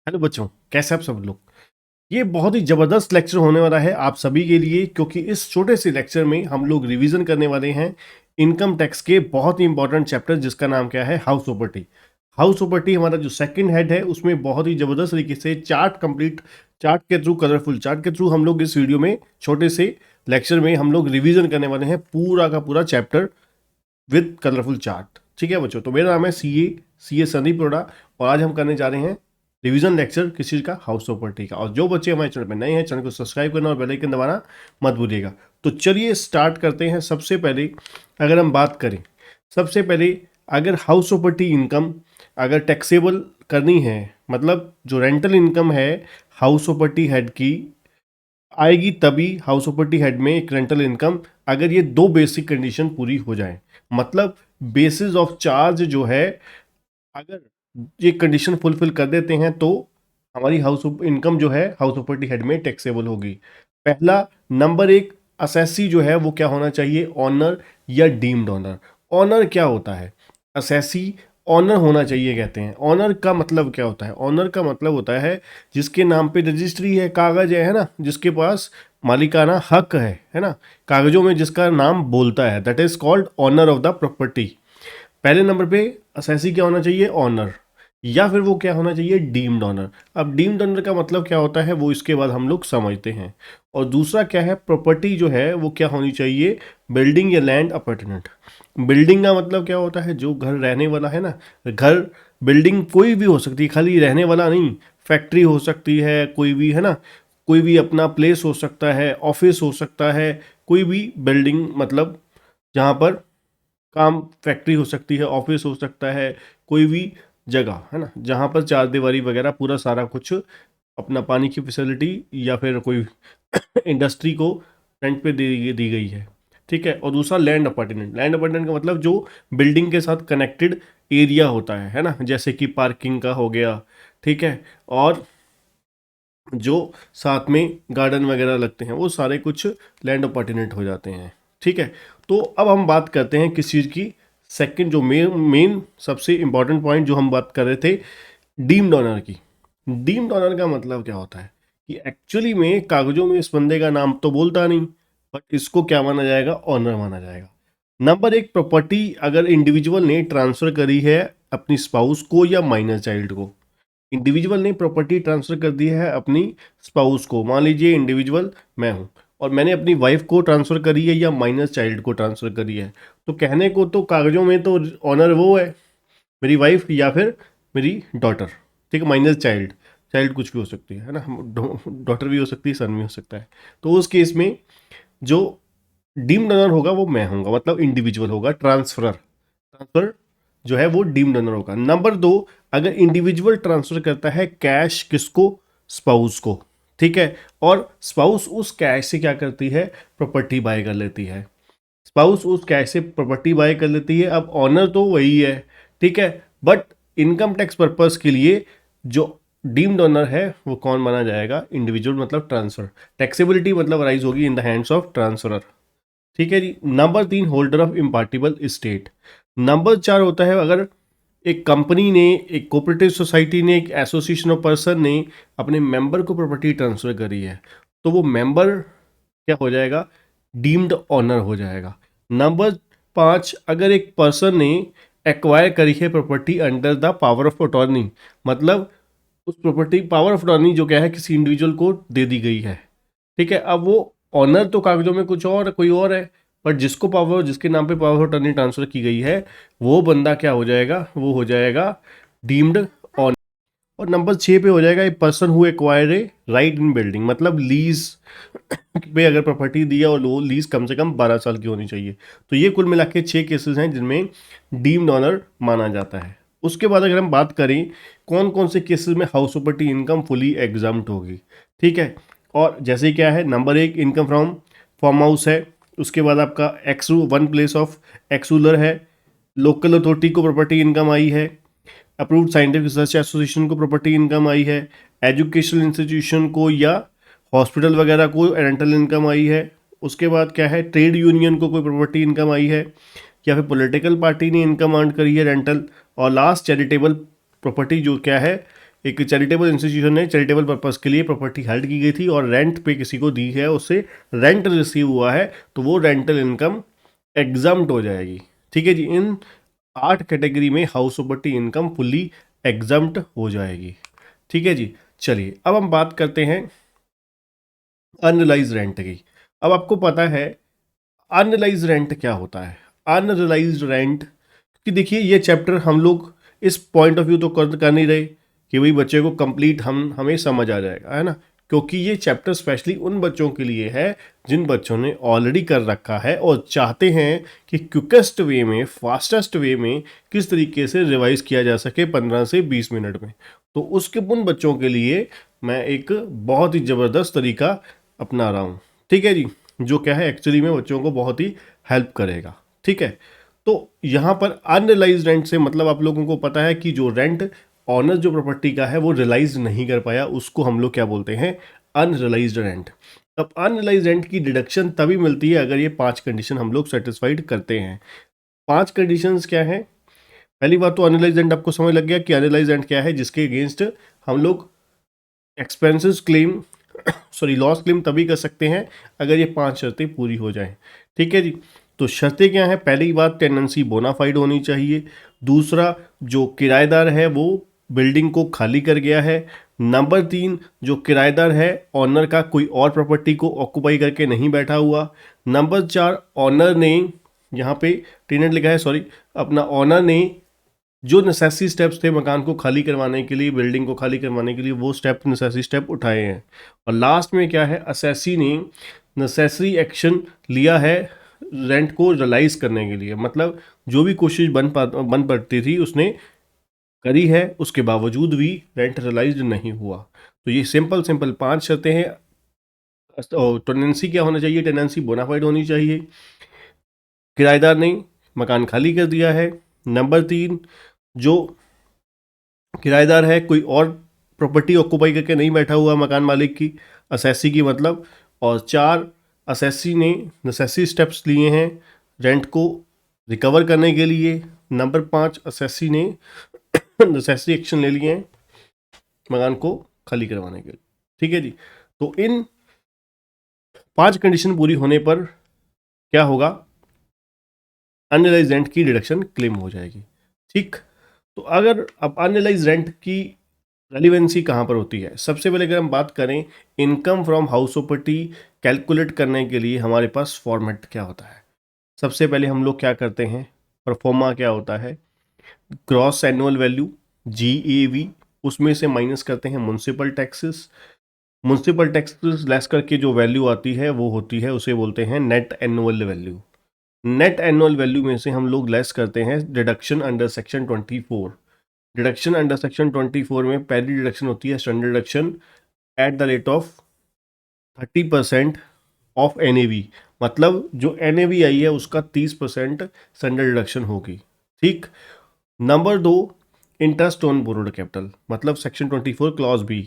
Hello बच्चों, कैसे आप सब लोग। ये बहुत ही ज़बरदस्त लेक्चर होने वाला है आप सभी के लिए, क्योंकि इस छोटे से लेक्चर में हम लोग रिवीजन करने वाले हैं इनकम टैक्स के बहुत ही इंपॉर्टेंट चैप्टर, जिसका नाम क्या है, हाउस प्रॉपर्टी। हाउस प्रॉपर्टी हमारा जो सेकंड हेड है, उसमें बहुत ही ज़बरदस्त तरीके से चार्ट के थ्रू, कलरफुल चार्ट के थ्रू हम लोग इस वीडियो में छोटे से लेक्चर में हम लोग रिवीजन करने वाले हैं पूरा का पूरा चैप्टर विद कलरफुल चार्ट। ठीक है बच्चों, तो मेरा नाम है सी ए संदीप अरोड़ा, और आज हम करने जा रहे हैं रिवीजन लेक्चर किस चीज़ का, हाउस प्रॉपर्टी का। और जो बच्चे हमारे चैनल पर नए हैं, चैनल को सब्सक्राइब करना और बेल आइकन दबाना मत भूलिएगा। तो चलिए स्टार्ट करते हैं। सबसे पहले अगर हम बात करें, सबसे पहले अगर हाउस प्रॉपर्टी इनकम अगर टैक्सेबल करनी है, मतलब जो रेंटल इनकम है हाउस प्रॉपर्टी हेड की आएगी, तभी हाउस प्रॉपर्टी हेड में एक रेंटल इनकम, अगर ये दो बेसिक कंडीशन पूरी हो जाए, मतलब बेसिस ऑफ चार्ज जो है, अगर ये कंडीशन फुलफिल कर देते हैं तो हमारी हाउस इनकम जो है हाउस प्रॉपर्टी हेड में टैक्सेबल होगी। पहला, नंबर एक, असेसी जो है वो क्या होना चाहिए, ऑनर या डीम्ड ऑनर। ऑनर क्या होता है, असेसी ऑनर होना चाहिए कहते हैं। ऑनर का मतलब क्या होता है, ऑनर का मतलब होता है जिसके नाम पे रजिस्ट्री है, कागज है ना, जिसके पास मालिकाना हक है ना, कागजों में जिसका नाम बोलता है, that is called owner of the property. पहले नंबर पे असेसी क्या होना चाहिए, ऑनर, या फिर वो क्या होना चाहिए, डीम्ड ऑनर। अब डीम्ड ऑनर का मतलब क्या होता है वो इसके बाद हम लोग समझते हैं। और दूसरा क्या है, प्रॉपर्टी जो है वो क्या होनी चाहिए, बिल्डिंग या लैंड अपार्टमेंट। बिल्डिंग का मतलब क्या होता है, जो घर रहने वाला है ना, घर, बिल्डिंग कोई भी हो सकती है, खाली रहने वाला नहीं, फैक्ट्री हो सकती है, कोई भी है ना, कोई भी अपना प्लेस हो सकता है, ऑफिस हो सकता है, कोई भी बिल्डिंग, मतलब जहाँ पर काम, फैक्ट्री हो सकती है, ऑफिस हो सकता है, कोई भी जगह है ना जहाँ पर चार दीवारी वगैरह पूरा सारा कुछ, अपना पानी की फैसिलिटी या फिर कोई इंडस्ट्री को रेंट पे दी गई है। ठीक है। और दूसरा लैंड अपार्टमेंट। लैंड अपार्टमेंट का मतलब जो बिल्डिंग के साथ कनेक्टेड एरिया होता है ना, जैसे कि पार्किंग का हो गया, ठीक है, और जो साथ में गार्डन वगैरह लगते हैं, वो सारे कुछ लैंड अपार्टमेंट हो जाते हैं। ठीक है। तो अब हम बात करते हैं किस चीज़ की, सेकंड जो मेन सबसे इंपॉर्टेंट पॉइंट जो हम बात कर रहे थे, डीम्ड ऑनर की। डीम्ड ऑनर का मतलब क्या होता है कि एक्चुअली में कागजों में इस बंदे का नाम तो बोलता नहीं, बट इसको क्या माना जाएगा, ऑनर माना जाएगा। नंबर एक, प्रॉपर्टी अगर इंडिविजुअल ने ट्रांसफर करी है अपनी स्पाउस को या माइनर चाइल्ड को। इंडिविजुअल ने प्रॉपर्टी ट्रांसफर कर दी है अपनी स्पाउस को, मान लीजिए इंडिविजुअल मैं हूँ और मैंने अपनी वाइफ को ट्रांसफर करी है या माइनर चाइल्ड को ट्रांसफर करी है, तो कहने को तो कागजों में तो ऑनर वो है, मेरी वाइफ या फिर मेरी डॉटर। ठीक है, माइनर चाइल्ड, चाइल्ड कुछ भी हो सकती है ना, डॉटर भी हो सकती है, सन भी हो सकता है। तो उस केस में जो डीम्ड ऑनर होगा वो मैं होऊंगा, मतलब इंडिविजुअल होगा, ट्रांसफर जो है वो डीम्ड ऑनर होगा। नंबर दो, अगर इंडिविजुअल ट्रांसफर करता है कैश, किसको, स्पाउस को। ठीक है। और स्पाउस उस कैश से क्या करती है, प्रॉपर्टी बाय कर लेती है। स्पाउस उस कैश से प्रॉपर्टी बाय कर लेती है। अब ऑनर तो वही है, ठीक है, बट इनकम टैक्स पर्पस के लिए जो डीम्ड ऑनर है वो कौन माना जाएगा, इंडिविजुअल, मतलब ट्रांसफर। टैक्सेबिलिटी मतलब राइज होगी in the hands of transferor. ठीक है जी। नंबर तीन, होल्डर ऑफ इम्पार्टिबल स्टेट। नंबर चार होता है, अगर एक कंपनी ने, एक कोऑपरेटिव सोसाइटी ने, एक एसोसिएशन ऑफ पर्सन ने अपने मेंबर को प्रॉपर्टी ट्रांसफर करी है, तो वो मेंबर क्या हो जाएगा, डीम्ड ऑनर हो जाएगा। नंबर पाँच, अगर एक पर्सन ने एक्वायर करी है property under the power of attorney, मतलब उस प्रॉपर्टी पावर ऑफ अटॉर्नी जो क्या है किसी इंडिविजुअल को दे दी गई है। ठीक है। अब वो ऑनर तो कागजों में कुछ और कोई और है, बट जिसको पावर, जिसके नाम पे पावर ऑफ अटॉर्नी ट्रांसफर की गई है, वो बंदा क्या हो जाएगा, वो हो जाएगा डीम्ड ऑनर। और नंबर छः पे हो जाएगा, a person who acquire a right in building, मतलब लीज पे अगर प्रॉपर्टी दी है और वो लीज कम से कम 12 साल की होनी चाहिए। तो ये कुल मिला के 6 केसेस हैं जिनमें डीम्ड ऑनर माना जाता है। उसके बाद अगर हम बात करें कौन कौन से केसेस में house property income fully exempt होगी, ठीक है, और जैसे क्या है, नंबर एक, इनकम फ्रॉम फार्म हाउस है। उसके बाद आपका एक्सू वन प्लेस ऑफ एक्सूलर है। लोकल अथॉरिटी को प्रॉपर्टी इनकम आई है। अप्रूव्ड साइंटिफिक रिसर्च एसोसिएशन को प्रॉपर्टी इनकम आई है। एजुकेशनल इंस्टीट्यूशन को या हॉस्पिटल वगैरह को रेंटल इनकम आई है। उसके बाद क्या है, ट्रेड यूनियन को कोई प्रॉपर्टी इनकम आई है, या फिर पॉलिटिकल पार्टी ने इनकम अर्न करी है रेंटल। और लास्ट, चैरिटेबल प्रॉपर्टी जो क्या है, एक चैरिटेबल इंस्टीट्यूशन ने चैरिटेबल पर्पस के लिए प्रॉपर्टी हेल्ड की गई थी और रेंट पे किसी को दी है, उससे रेंट रिसीव हुआ है, तो वो रेंटल इनकम एग्जम्प्ट हो जाएगी। ठीक है जी, इन 8 कैटेगरी में house property income fully exempt हो जाएगी। ठीक है जी, चलिए अब हम बात करते हैं अनरिलाइज रेंट की। अब आपको पता है अनरिलाइज रेंट क्या होता है। अनरिलाइज रेंट कि देखिए ये चैप्टर हम लोग इस पॉइंट ऑफ व्यू तो कर नहीं रहे कि भाई बच्चे को कंप्लीट हमें समझ आ जाएगा, है ना, क्योंकि ये चैप्टर स्पेशली उन बच्चों के लिए है जिन बच्चों ने ऑलरेडी कर रखा है और चाहते हैं कि क्विकेस्ट वे में, फास्टेस्ट वे में किस तरीके से रिवाइज किया जा सके 15 से 20 मिनट में। तो उसके उन बच्चों के लिए मैं एक बहुत ही ज़बरदस्त तरीका अपना रहा हूँ। ठीक है जी, जो क्या है एक्चुअली में बच्चों को बहुत ही हेल्प करेगा। ठीक है, तो यहाँ पर अनरिलाइज रेंट से मतलब आप लोगों को पता है कि जो रेंट ऑनर जो प्रॉपर्टी का है वो रियलाइज नहीं कर पाया, उसको हम लोग क्या बोलते हैं, अनरिलाइज्ड रेंट। अब अनरिलाइज रेंट की डिडक्शन तभी मिलती है अगर ये 5 कंडीशन हम लोग सेटिस्फाइड करते हैं। 5 कंडीशंस क्या है? पहली बात तो अनरिलाइज रेंट आपको समझ लग गया कि अनरिलाइज रेंट क्या है, जिसके अगेंस्ट हम लोग expenses claim sorry loss claim तभी कर सकते हैं अगर ये 5 शर्तें पूरी हो जाएं। ठीक है जी, तो शर्तें क्या है? पहली बात, टेनेंसी बोनाफाइड होनी चाहिए। दूसरा, जो किराएदार है वो बिल्डिंग को खाली कर गया है। नंबर 3, जो किराएदार है ऑनर का कोई और प्रॉपर्टी को ऑक्यूपाई करके नहीं बैठा हुआ। नंबर 4, ऑनर ने, यहाँ पे टेनेंट लिखा है सॉरी, अपना ऑनर ने जो नेसेसरी स्टेप्स थे मकान को खाली करवाने के लिए, बिल्डिंग को खाली करवाने के लिए, वो नेसेसरी स्टेप उठाए हैं। और लास्ट में क्या है, असेसी ने नेसेसरी एक्शन लिया है रेंट को रियलाइज करने के लिए, मतलब जो भी कोशिश बन पड़ती थी उसने करी है, उसके बावजूद भी रेंट रियलाइज नहीं हुआ। तो ये सिंपल 5 शर्तें हैं। टेनेंसी क्या होना चाहिए? टेनेंसी बोनाफाइड होनी चाहिए, किराएदार ने मकान खाली कर दिया है। नंबर 3, जो किराएदार है कोई और प्रॉपर्टी ऑक्यूपाई करके नहीं बैठा हुआ मकान मालिक की, असेसी की मतलब। और 4, असेसी ने नेसेसरी स्टेप्स लिए हैं रेंट को रिकवर करने के लिए। नंबर 5, असेसी ने नेसेसरी एक्शन ले लिए हैं मकान को खाली करवाने के लिए। ठीक है जी, तो इन 5 कंडीशन पूरी होने पर क्या होगा, अनरियलाइज रेंट की डिडक्शन क्लेम हो जाएगी। ठीक, तो अगर अब अनरियलाइज रेंट की रेलिवेंसी कहाँ पर होती है? सबसे पहले अगर हम बात करें income from house property calculate करने के लिए हमारे पास फॉर्मेट क्या होता है। सबसे पहले हम लोग क्या करते हैं, परफॉर्मा क्या होता है, ग्रॉस एनुअल वैल्यू GAV, उसमें से माइनस करते हैं municipal taxes. Municipal taxes less करके जो वैल्यू आती है वो होती है, उसे बोलते हैं net annual value. Net annual value में से हम लोग लेस करते हैं deduction under section 24। Deduction under section 24 में पहली डिडक्शन होती है standard deduction at the rate of 30% of NAV, मतलब जो NAV आई है उसका 30% स्टैंडर्ड डिडक्शन होगी। ठीक, number 2, interest on borrowed capital, मतलब section 24 clause B,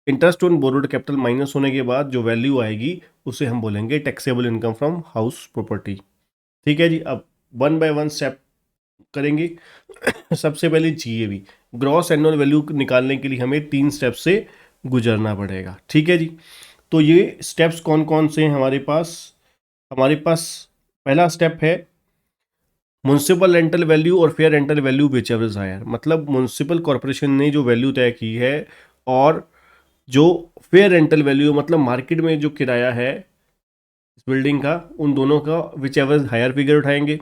interest on borrowed capital minus होने के बाद जो वैल्यू आएगी उसे हम बोलेंगे taxable income from house property. ठीक है जी, अब 1 बाय 1 स्टेप करेंगे। सबसे पहले GAV, ग्रॉस एनुअल वैल्यू निकालने के लिए हमें 3 स्टेप से गुजरना पड़ेगा। ठीक है जी, तो ये स्टेप्स कौन कौन से हैं हमारे पास? हमारे पास पहला स्टेप है म्युनिसिपल रेंटल वैल्यू और fair rental value whichever is higher, मतलब म्युनिसिपल कॉरपोरेशन ने जो वैल्यू तय की है और जो फेयर रेंटल वैल्यू मतलब मार्केट में जो किराया है इस बिल्डिंग का, उन दोनों का विच एवर हायर फिगर उठाएंगे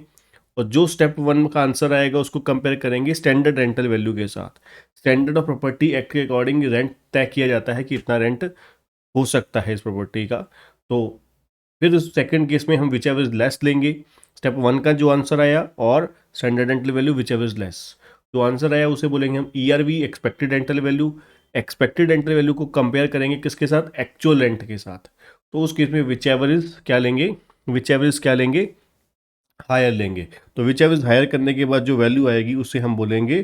और जो स्टेप 1 का आंसर आएगा उसको कंपेयर करेंगे स्टैंडर्ड रेंटल वैल्यू के साथ। स्टैंडर्ड ऑफ प्रॉपर्टी एक्ट के अकॉर्डिंग रेंट तय किया जाता है कि इतना रेंट हो सकता है इस प्रॉपर्टी का। तो फिर उस सेकंड केस में हम विच एवर इज लेस लेंगे, स्टेप 1 का जो आंसर आया और standard rental value whichever is less, जो आंसर आया उसे बोलेंगे हम ERV, expected rental value. Expected rental value को कंपेयर करेंगे किसके साथ? एक्चुअल रेंट के साथ। तो उस केस में विच एवर इज क्या लेंगे, विच एवर इज क्या लेंगे, हायर लेंगे। तो विच एवर इज हायर करने के बाद जो वैल्यू आएगी उसे हम बोलेंगे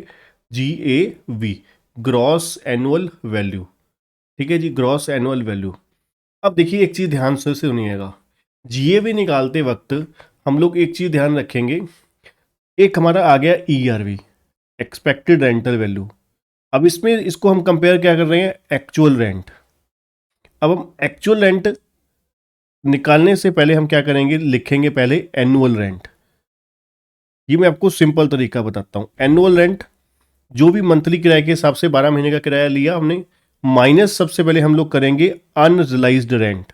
GAV, ग्रॉस एनुअल वैल्यू। ठीक है जी, ग्रॉस एनुअल वैल्यू। अब देखिए एक चीज़ ध्यान से सुनिएगा, GAV निकालते वक्त हम लोग एक चीज़ ध्यान रखेंगे, एक हमारा आ गया ERV, एक्सपेक्टेड रेंटल वैल्यू। अब इसमें इसको हम कंपेयर क्या कर रहे हैं, एक्चुअल रेंट। अब हम एक्चुअल रेंट निकालने से पहले हम क्या करेंगे, लिखेंगे पहले एनुअल रेंट। ये मैं आपको सिंपल तरीका बताता हूँ। एनुअल रेंट जो भी मंथली किराए के हिसाब से 12 महीने का किराया लिया हमने, माइनस सबसे पहले हम लोग करेंगे unrealized rent.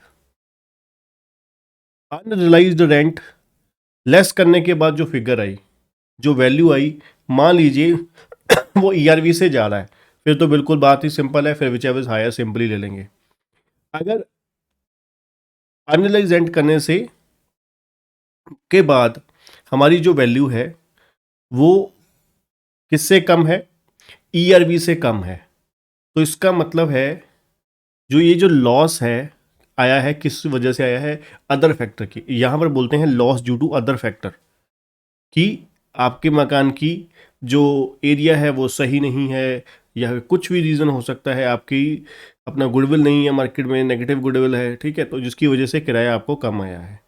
Unrealized rent less करने के बाद जो फिगर आई, जो वैल्यू आई, मान लीजिए वो ईआरवी से जा रहा है, फिर तो बिल्कुल बात ही सिंपल है, फिर whichever is higher simply ले लेंगे। अगर अनरिलाइज रेंट करने से के बाद हमारी जो वैल्यू है वो किससे कम है, ईआरवी से कम है, तो इसका मतलब है जो ये जो लॉस है आया है किस वजह से आया है, अदर फैक्टर की। यहां पर बोलते हैं loss due to other factor, कि आपके मकान की जो एरिया है वो सही नहीं है, या कुछ भी रीज़न हो सकता है, आपकी अपना गुडविल नहीं है मार्केट में, नेगेटिव गुडविल है, ठीक है, तो जिसकी वजह से किराया आपको कम आया है,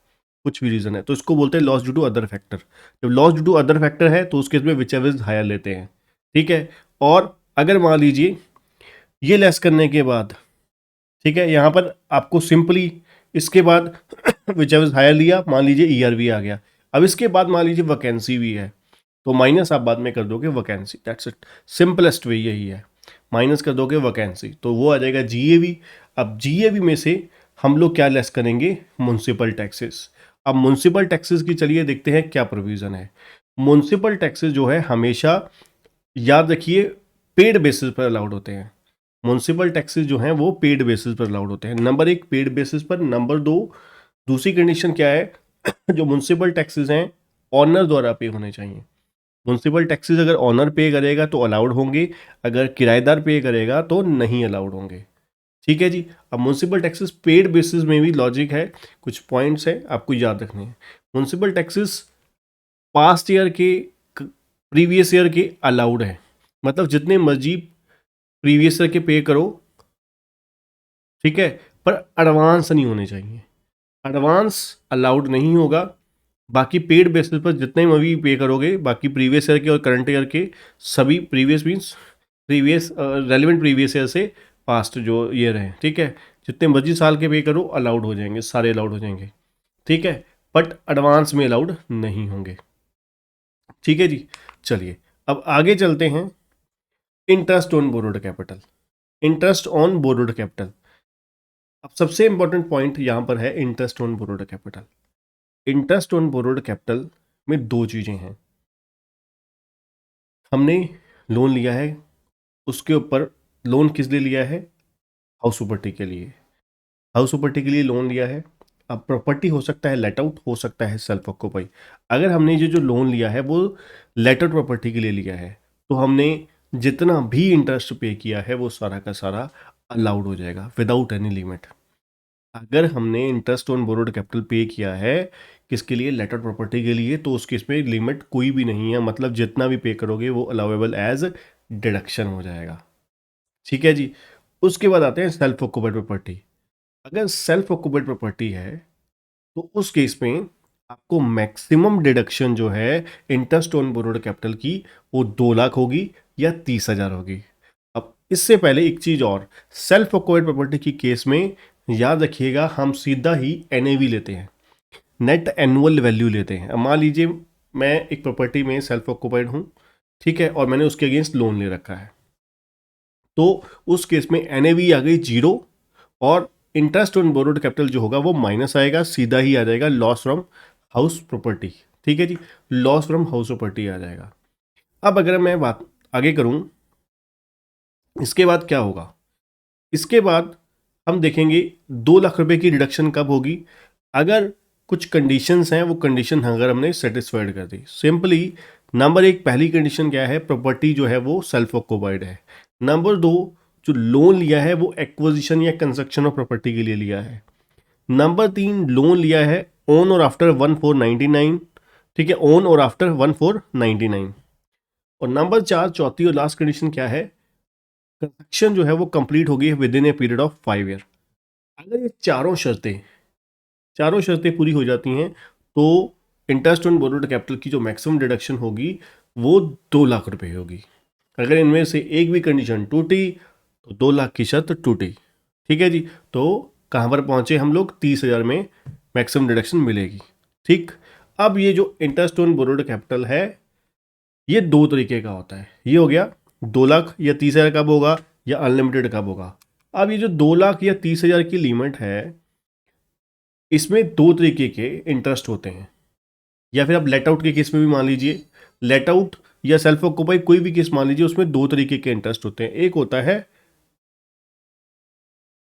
कुछ भी रीज़न है, तो इसको बोलते हैं loss due to other factor. जब loss due to other factor है तो उस केस में विच एवर इज हायर लेते हैं, ठीक है। और अगर मान लीजिए ये लेस करने के बाद, ठीक है, यहाँ पर आपको सिंपली इसके बाद विच एवर इज हायर लिया, मान लीजिए ईआरवी आ गया, अब इसके बाद मान लीजिए वैकेंसी भी है, तो माइनस आप बाद में कर दोगे vacancy, that's it, simplest way यही है, माइनस कर दोगे वैकेंसी, तो वो आ जाएगा जीएवी। अब जीएवी में से हम लोग क्या लेस करेंगे, म्युनिसिपल टैक्सेस। अब म्युनिसिपल टैक्सेस की चलिए देखते हैं क्या प्रोविज़न है। म्युनिसिपल टैक्सेस जो है हमेशा याद रखिए पेड बेसिस पर अलाउड होते हैं। म्युनिसिपल टैक्सेस जो हैं वो पेड बेसिस पर अलाउड होते हैं, नंबर एक पेड बेसिस पर। नंबर दो, दूसरी कंडीशन क्या है जो म्युनिसिपल टैक्सेस हैं ऑनर द्वारा पे होने चाहिए। म्युनिसिपल टैक्सेस अगर ऑनर पे करेगा तो अलाउड होंगे, अगर किराएदार पे करेगा तो नहीं अलाउड होंगे, ठीक है जी। अब म्युनिसिपल टैक्सेस पेड बेसिस में भी लॉजिक है, कुछ पॉइंट्स हैं आपको याद रखने हैं। म्युनिसिपल टैक्सेस पास्ट ईयर के, प्रीवियस ईयर के अलाउड है, मतलब जितने मर्जी प्रीवियस ईयर के पे करो, ठीक है, पर एडवांस नहीं होने चाहिए, एडवांस अलाउड नहीं होगा। बाकी पेड बेसिस पर जितने भी पे करोगे, बाकी प्रीवियस ईयर के और करंट ईयर के सभी, previous means previous relevant previous year से पास्ट जो ईयर है, ठीक है, जितने मर्जी साल के पे करो अलाउड हो जाएंगे, सारे अलाउड हो जाएंगे, ठीक है, बट एडवांस में अलाउड नहीं होंगे, ठीक है जी। चलिए अब आगे चलते हैं, interest on borrowed capital. Interest on borrowed capital, अब सबसे इंपॉर्टेंट पॉइंट यहां पर है interest on borrowed capital. Interest on borrowed capital में दो चीजें हैं, हमने लोन लिया है, उसके ऊपर लोन किस लिए लिया है, हाउस प्रॉपर्टी के लिए, हाउस प्रॉपर्टी के लिए लोन लिया है। अब प्रॉपर्टी हो सकता है लेट आउट, हो सकता है सेल्फ ऑक्यूपाई। अगर हमने ये जो लोन लिया है वो लेट आउट प्रॉपर्टी के लिए लिया है, तो हमने जितना भी इंटरेस्ट पे किया है वो सारा का सारा अलाउड हो जाएगा विदाउट एनी लिमिट। अगर हमने इंटरेस्ट ऑन बोरोड कैपिटल पे किया है किसके लिए, लेटर प्रॉपर्टी के लिए, तो उस केस में लिमिट कोई भी नहीं है, मतलब जितना भी पे करोगे वो अलाउेबल एज डिडक्शन हो जाएगा, ठीक है जी। उसके बाद आते हैं सेल्फ ऑक्यूपाइड प्रॉपर्टी। अगर सेल्फ ऑक्यूपाइड प्रॉपर्टी है तो उस केस में आपको मैक्सिमम डिडक्शन जो है इंटरेस्ट ऑन बोरोड कैपिटल की वो 2 लाख होगी या 30,000 होगी। अब इससे पहले एक चीज और, सेल्फ ऑक्यूपाइड प्रॉपर्टी की केस में याद रखिएगा हम सीधा ही एनएवी लेते हैं, नेट एनुअल वैल्यू लेते हैं। अब मान लीजिए मैं एक प्रॉपर्टी में सेल्फ ऑक्यूपाइड हूँ, ठीक है, और मैंने उसके अगेंस्ट लोन ले रखा है, तो उस केस में एनएवी आ गई 0 और इंटरेस्ट ऑन बोरोड कैपिटल जो होगा वो माइनस आएगा, सीधा ही आ जाएगा लॉस फ्रॉम हाउस प्रॉपर्टी, ठीक है जी, लॉस फ्रॉम हाउस प्रॉपर्टी आ जाएगा। अब अगर मैं बात आगे करूं, इसके बाद क्या होगा, इसके बाद हम देखेंगे 2 लाख रुपए की डिडक्शन कब होगी, अगर कुछ कंडीशंस हैं, वो कंडीशन अगर हमने सेटिस्फाइड कर दी। सिंपली नंबर एक, पहली कंडीशन क्या है, प्रॉपर्टी जो है वो सेल्फ ऑक्यूपाइड है। नंबर दो, जो लोन लिया है वो एक्विजिशन या कंस्ट्रक्शन ऑफ प्रॉपर्टी के लिए लिया है। नंबर तीन, लोन लिया है ऑन और आफ्टर 1499, ठीक है, ऑन और आफ्टर 1499। और नंबर चार, चौथी और लास्ट कंडीशन क्या है, कंस्ट्रक्शन जो है वो कंप्लीट होगी with in a period of 5 year. अगर ये चारों शर्तें पूरी हो जाती हैं तो इंटरेस्ट ऑन बोरोड कैपिटल की जो मैक्सिमम डिडक्शन होगी वो 2 लाख रुपए होगी, अगर इनमें से एक भी कंडीशन टूटी तो 2 लाख की शर्त टूटी। ठीक है जी। तो कहाँ पर पहुंचे हम लोग, 30,000 में मैक्सिमम डिडक्शन मिलेगी। ठीक। अब ये जो इंटरेस्ट ऑन बोरोड कैपिटल है ये 2 तरीके का होता है। ये हो गया 2 लाख या 30,000 कब होगा, या अनलिमिटेड कब होगा। अब ये जो 2 लाख या 30,000 की लिमिट है इसमें 2 तरीके के इंटरेस्ट होते हैं। या फिर आप लेट आउट के केस में भी मान लीजिए, लेट आउट या सेल्फ ऑक्यूपाई कोई भी केस मान लीजिए, उसमें 2 तरीके के इंटरेस्ट होते हैं। एक होता है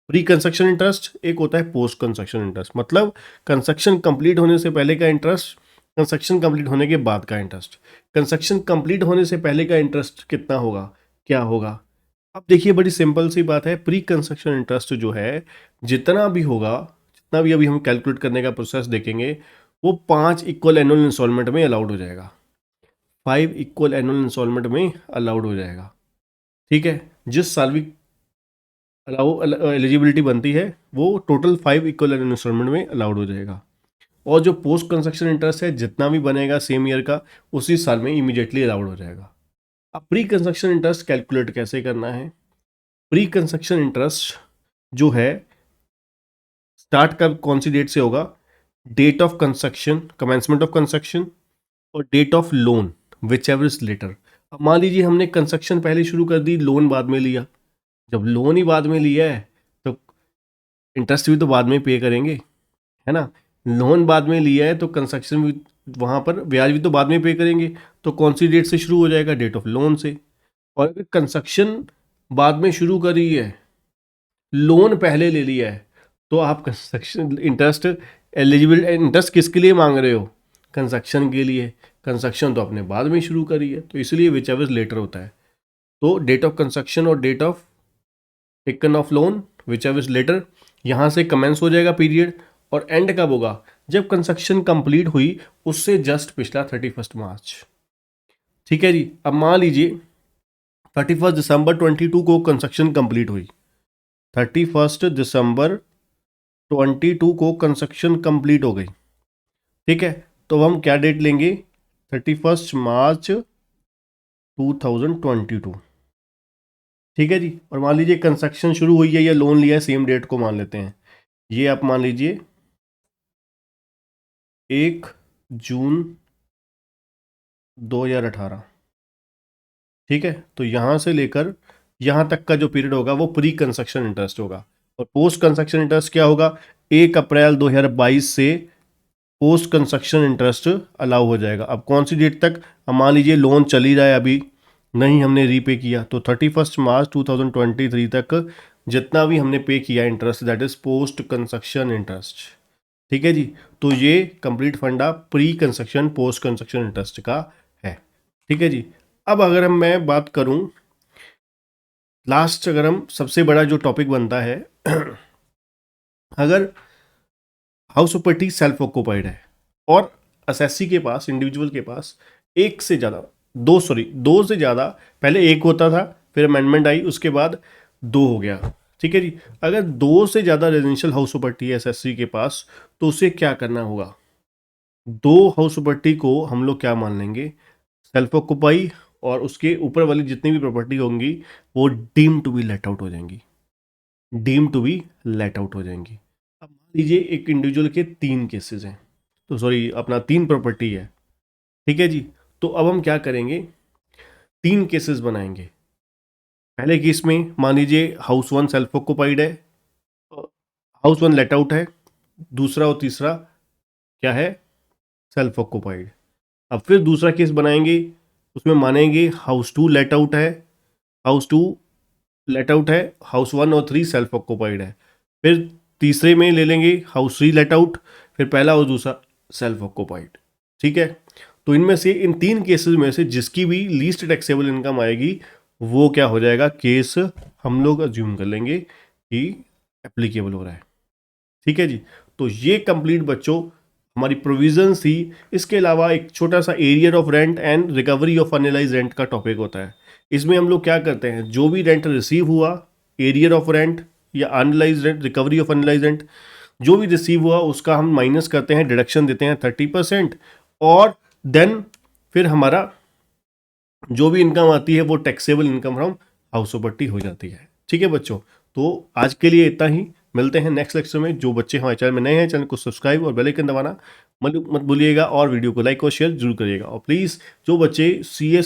प्री कंस्ट्रक्शन इंटरेस्ट, एक होता है पोस्ट कंस्ट्रक्शन इंटरेस्ट। मतलब कंस्ट्रक्शन कंप्लीट होने से पहले का इंटरेस्ट, कंस्ट्रक्शन कंप्लीट होने के बाद का इंटरेस्ट। कंस्ट्रक्शन कंप्लीट होने से पहले का इंटरेस्ट कितना होगा, क्या होगा। अब देखिए बड़ी सिंपल सी बात है, प्री कंस्ट्रक्शन इंटरेस्ट जो है जितना भी होगा, जितना भी अभी हम कैलकुलेट करने का प्रोसेस देखेंगे, वो 5 इक्वल एनुअल इंस्टॉलमेंट में अलाउड हो जाएगा। 5 इक्वल एनुअल इंस्टॉलमेंट में अलाउड हो जाएगा। ठीक है। जिस साल भी एलिजिबिलिटी बनती है वो टोटल 5 इक्वल इंस्टॉलमेंट में अलाउड हो जाएगा। और जो पोस्ट कंस्ट्रक्शन इंटरेस्ट है जितना भी बनेगा सेम ईयर का, उसी साल में इमीडिएटली अलाउड हो जाएगा। अब प्री कंस्ट्रक्शन इंटरेस्ट कैलकुलेट कैसे करना है। प्री कंस्ट्रक्शन इंटरेस्ट जो है स्टार्ट कब कौन सी डेट से होगा, date of construction, commencement of construction, और date of loan whichever is later. अब मान लीजिए हमने कंस्ट्रक्शन पहले शुरू कर दी, लोन बाद में लिया। जब लोन ही बाद में लिया है तो इंटरेस्ट भी तो बाद में पे करेंगे, है ना। लोन बाद में लिया है तो कंस्ट्रक्शन भी, वहाँ पर ब्याज भी तो बाद में पे करेंगे। तो कौन सी डेट से शुरू हो जाएगा, डेट ऑफ लोन से। और अगर कंस्ट्रक्शन बाद में शुरू करी है, लोन पहले ले लिया है, तो आप कंस्ट्रक्शन इंटरेस्ट एलिजिबल इंटरेस्ट किसके लिए मांग रहे हो, कंस्ट्रक्शन के लिए। कंस्ट्रक्शन तो आपने बाद में शुरू करी है, तो इसलिए विच एवर लेटर होता है। तो डेट ऑफ कंस्ट्रक्शन और date of taken of loan whichever later, यहाँ से कमेंस हो जाएगा पीरियड। और एंड कब होगा, जब कंस्ट्रक्शन कंप्लीट हुई उससे जस्ट पिछला 31 मार्च। ठीक है जी। अब मान लीजिए 31 दिसंबर 22 को कंस्ट्रक्शन कंप्लीट हुई। 31 दिसंबर 22 को कंस्ट्रक्शन कंप्लीट हो गई। ठीक है। तो हम क्या डेट लेंगे, 31 मार्च 2022। ठीक है जी। और मान लीजिए कंस्ट्रक्शन शुरू हुई है या लोन लिया है, सेम डेट को मान लेते हैं। ये आप मान लीजिए 1 जून 2018। ठीक है। तो यहाँ से लेकर यहाँ तक का जो पीरियड होगा वो प्री कंस्ट्रक्शन इंटरेस्ट होगा। और पोस्ट कंस्ट्रक्शन इंटरेस्ट क्या होगा, 1 अप्रैल 2022 से पोस्ट कंस्ट्रक्शन इंटरेस्ट अलाउ हो जाएगा। अब कौन सी डेट तक, अब मान लीजिए लोन चल ही रहा है, अभी नहीं हमने रीपे किया, तो 31 मार्च 2023 तक जितना भी हमने पे किया interest, that is post construction interest. ठीक है जी। तो ये कंप्लीट फंडा pre construction post construction interest का है। ठीक है जी। अब अगर मैं बात करूं लास्ट, अगर हम सबसे बड़ा जो टॉपिक बनता है अगर हाउस प्रॉपर्टी सेल्फ ऑक्यूपाइड है और असेसी के पास, इंडिविजुअल के पास एक से ज़्यादा, दो से ज़्यादा, पहले एक होता था फिर अमेंडमेंट आई उसके बाद 2 हो गया। ठीक है जी। अगर 2 से ज़्यादा रेजिडेंशियल हाउस प्रॉपर्टी है एसएससी के पास, तो उसे क्या करना होगा, 2 हाउस प्रॉपर्टी को हम लोग क्या मान लेंगे, सेल्फ ऑक्यूपाई, और उसके ऊपर वाली जितनी भी प्रॉपर्टी होंगी वो deem to be let out हो जाएंगी, deem to be let out हो जाएंगी। अब मान लीजिए एक इंडिविजुअल के 3 केसेस हैं, तो सॉरी अपना 3 प्रॉपर्टी है। ठीक है जी। तो अब हम क्या करेंगे, 3 केसेस बनाएंगे। पहले केस में मान लीजिए हाउस 1 सेल्फ ऑक्यूपाइड है, हाउस 1 लेट आउट है, दूसरा और तीसरा क्या है, सेल्फ ऑक्यूपाइड। अब फिर दूसरा केस बनाएंगे, उसमें मानेंगे हाउस 2 लेट आउट है, हाउस 2 लेट आउट है, हाउस 1 और 3 सेल्फ ऑक्यूपाइड है। फिर तीसरे में ले लेंगे हाउस 3 लेट आउट, फिर पहला और दूसरा सेल्फ ऑक्यूपाइड। ठीक है। तो इनमें से इन 3 केसेस में से जिसकी भी लीस्ट टैक्सेबल इनकम आएगी वो क्या हो जाएगा, केस हम लोग अज्यूम कर लेंगे कि एप्लीकेबल हो रहा है। ठीक है जी। तो ये कंप्लीट बच्चों हमारी प्रोविजन थी। इसके अलावा एक छोटा सा arrear of rent and recovery of analyse rent का टॉपिक होता है। इसमें हम लोग क्या करते हैं, जो भी रेंट रिसीव हुआ, एरियर ऑफ रेंट या analyse rent, recovery of analyse rent, जो भी रिसीव हुआ उसका हम माइनस करते हैं, डिडक्शन देते हैं 30%, और देन फिर हमारा जो भी इनकम आती है वो taxable income from house property हो जाती है। ठीक है बच्चों, तो आज के लिए इतना ही, मिलते हैं नेक्स्ट लेक्चर में। जो बच्चे हमारे चैनल में नए हैं, चैनल को सब्सक्राइब और बेल आइकन दबाना मत भूलिएगा, और वीडियो को लाइक और शेयर जरूर करिएगा। और प्लीज़ जो बच्चे CA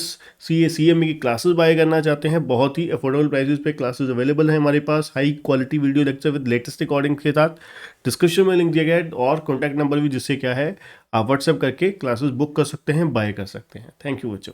CME की क्लासेस बाय करना चाहते हैं, बहुत ही अफोर्डेबल प्राइसेस पे क्लासेस अवेलेबल हैं हमारे पास, high quality video lecture with latest recording के साथ। डिस्क्रिप्शन में लिंक दिया गया है और कॉन्टैक्ट नंबर भी, जिससे क्या है आप व्हाट्सएप करके क्लासेस बुक कर सकते हैं, बाय कर सकते हैं। थैंक यू बच्चों।